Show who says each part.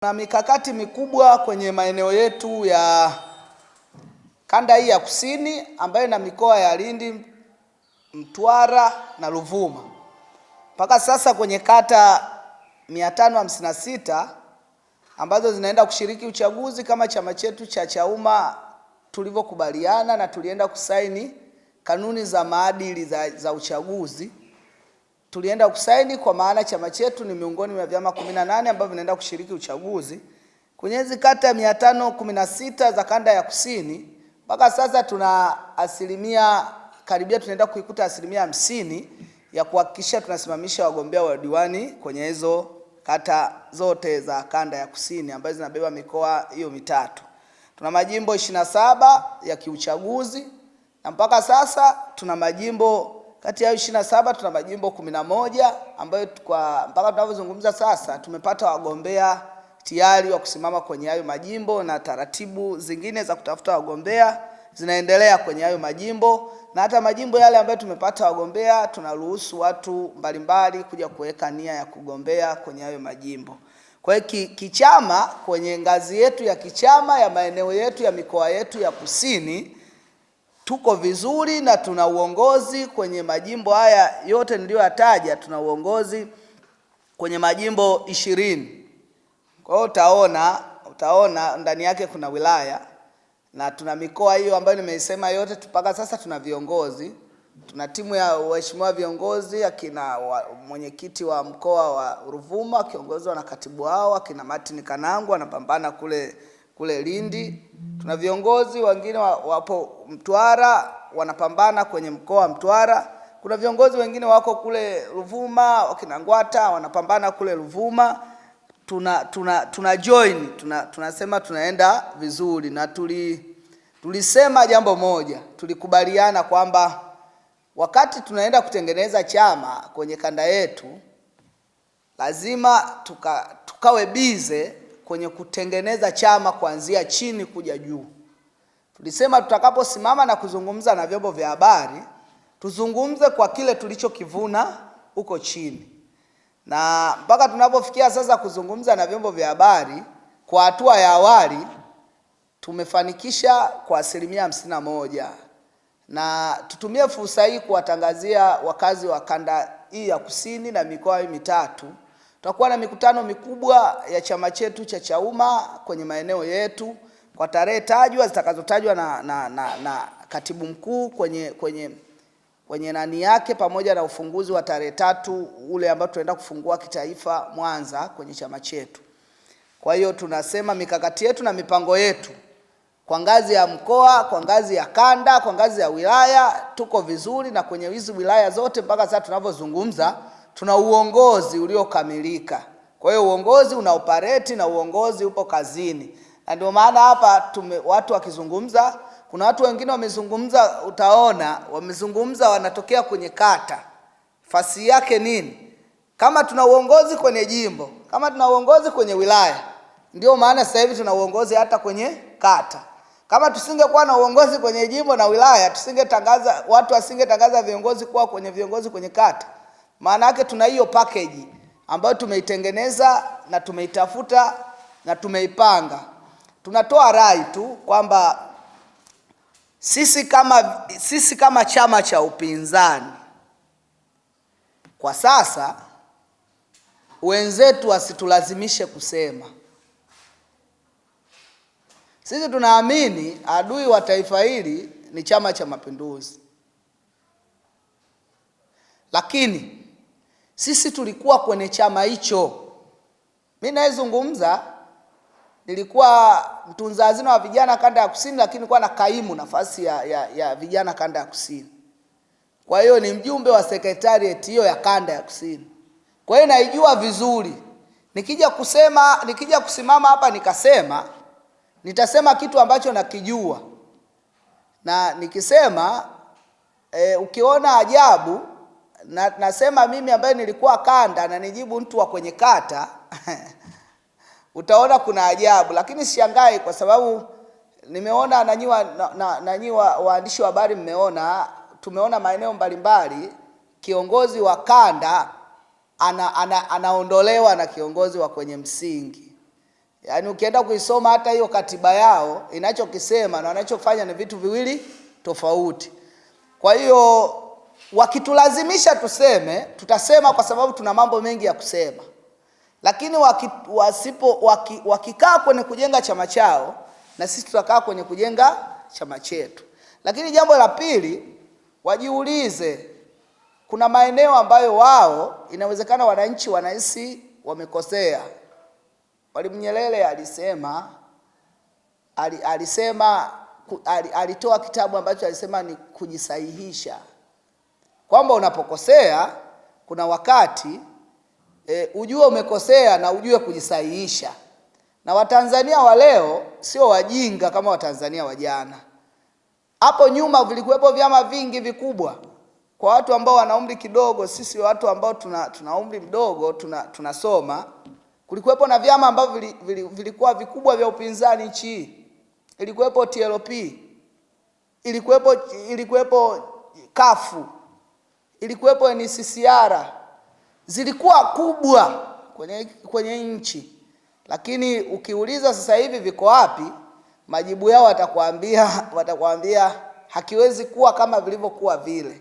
Speaker 1: Na mikakati mikubwa kwenye maeneo yetu ya kanda hii ya kusini ambayo ina mikoa ya Lindi, Mtwara na Ruvuma. Mpaka sasa kwenye kata 556 ambazo zinaenda kushiriki uchaguzi, kama chama chetu cha Chauma tulivyokubaliana na tulienda kusaini kanuni za maadili za uchaguzi. Tulienda kusaini kwa maana chama chetu ni miongoni mwa vyama 18 ambavyo vinaenda kushiriki uchaguzi. Kwenye hizo kata 516 za kanda ya kusini, mpaka sasa tuna karibia tunaenda kuikuta 50% ya kuhakikisha tunasimamisha wagombea wa diwani kwenye hizo kata zote za kanda ya kusini ambazo zinabeba mikoa hiyo mitatu. Tuna majimbo 27 ya kiuchaguzi na mpaka sasa tuna majimbo kati ya 27 tuna majimbo 11 ambayo mpaka tunavyozungumza sasa tumepata wagombea tayari wa kusimama kwenye hayo majimbo, na taratibu zingine za kutafuta wagombea zinaendelea kwenye hayo majimbo. Na hata majimbo yale ambayo tumepata wagombea, tunaruhusu watu mbalimbali kuja kuweka nia ya kugombea kwenye hayo majimbo. Kwa hiyo kichama, kwenye ngazi yetu ya kichama ya maeneo yetu ya mikoa yetu ya kusini tuko vizuri na tuna uongozi kwenye majimbo haya yote niliyoyataja. Tuna uongozi kwenye majimbo 20. Kwa hiyo utaona ndani yake kuna wilaya, na tuna mikoa hiyo ambayo nimeisema yote. Mpaka sasa tuna viongozi, tuna timu ya waheshimiwa viongozi, akina mwenyekiti wa mkoa wa Ruvuma akiongozwa na katibu wao akina Martin Kanangu anapambana kule Lindi. Tuna viongozi wengine wapo Mtwara wanapambana kwenye mkoa wa Mtwara. Kuna viongozi wengine wako kule Ruvuma wakina Ngwata wanapambana kule Ruvuma. Tuna join, tunasema tunaenda vizuri, na tulisema jambo moja. Tulikubaliana kwamba wakati tunaenda kutengeneza chama kwenye kanda yetu lazima tukawe bize kwenye kutengeneza chama kuanzia chini kuja juu. Tulisema tutakaposimama na kuzungumza na vyombo vya habari, tuzungumze kwa kile tulichokivuna huko chini. Na mpaka tunapofikia sasa kuzungumza na vyombo vya habari, kwa hatua ya awali tumefanikisha kwa 51%. Na tutumie fursa hii kuwatangazia wakazi wa kanda hii ya kusini na mikoa hii mitatu. Tutakuwa na mikutano mikubwa ya chama chetu cha Chauma kwenye maeneo yetu kwa tarehe tajwa zitakazotajwa na katibu mkuu kwenye nani yake, pamoja na ufunguzi wa tarehe 3 ule ambao tunaenda kufungua kitaifa Mwanza kwenye chama chetu. Kwa hiyo tunasema mikakati yetu na mipango yetu kwa ngazi ya mkoa, kwa ngazi ya kanda, kwa ngazi ya wilaya tuko vizuri, na kwenye hizo wilaya zote mpaka sasa tunavyozungumza tuna uongozi uliokamilika. Kwa hiyo uongozi una operate na uongozi upo kazini. Na ndio maana hapa watu wakizungumza, kuna watu wengine wamezungumza, utaona wamezungumza wanatokea kwenye kata. Fasi yake nini? Kama tuna uongozi kwenye jimbo, kama tuna uongozi kwenye wilaya, ndio maana sasa hivi tuna uongozi hata kwenye kata. Kama tusingekuwa na uongozi kwenye jimbo na wilaya, watu wasingetangaza viongozi kuwa kwenye viongozi kwenye kata. Maana yake tuna hiyo package ambayo tumeitengeneza na tumeitafuta na tumeipanga. Tunatoa rai tu kwamba sisi kama chama cha upinzani kwa sasa, wenzetu wasitulazimishe kusema. Sisi tunaamini adui wa taifa hili ni Chama cha Mapinduzi. Lakini sisi tulikuwa kwenye chama hicho. Mimi naizungumza, nilikuwa mtunza hazina wa vijana kanda ya kusini, lakini nilikuwa na kaimu nafasi ya vijana kanda ya kusini. Kwa hiyo ni mjumbe wa secretariat hiyo ya kanda ya kusini. Kwa hiyo naijua vizuri. Nikija kusimama hapa nikasema, nitasema kitu ambacho nakijua. Na nikisema ukiona ajabu nasema mimi ambaye nilikuwa kanda na nijibu mtu wa kwenye kata utaona kuna ajabu. Lakini sishangai kwa sababu nimeona nanyi waandishi wa habari tumeona maeneo mbalimbali kiongozi wa kanda anaondolewa na kiongozi wa kwenye msingi. Yaani ukienda kuisoma hata hiyo katiba yao inachokisema na wanachofanya ni vitu viwili tofauti. Kwa hiyo wakitulazimisha tuseme, tutasema kwa sababu tuna mambo mengi ya kusema. Lakini wakikaa kwenye kujenga chama chao, na sisi tutakaa kwenye kujenga chama chetu. Lakini jambo la pili, wajiulize, kuna maeneo ambayo wao inawezekana wananchi wanahisi wamekosea. Mwalimu Nyerere alitoa kitabu ambacho alisema ni kujisahihisha, kwamba unapokosea kuna wakati ujue umekosea na ujue kujisahihisha. Na Watanzania wa leo sio wajinga kama Watanzania wa jana. Hapo nyuma vilikuwepo vyama vingi vikubwa. Kwa watu ambao wana umri kidogo, sisi watu ambao tuna umri mdogo, tunasoma, kulikuwepo na vyama ambavyo vilikuwa vikubwa vya upinzani nchi hii. Ilikuwepo TLP, ilikuwepo kafu, ilikuwepo NCCR. Zilikuwa kubwa kwenye nchi. Lakini ukiuliza sasa hivi viko wapi, majibu yao watakwambia hakiwezi kuwa kama vilivyokuwa vile.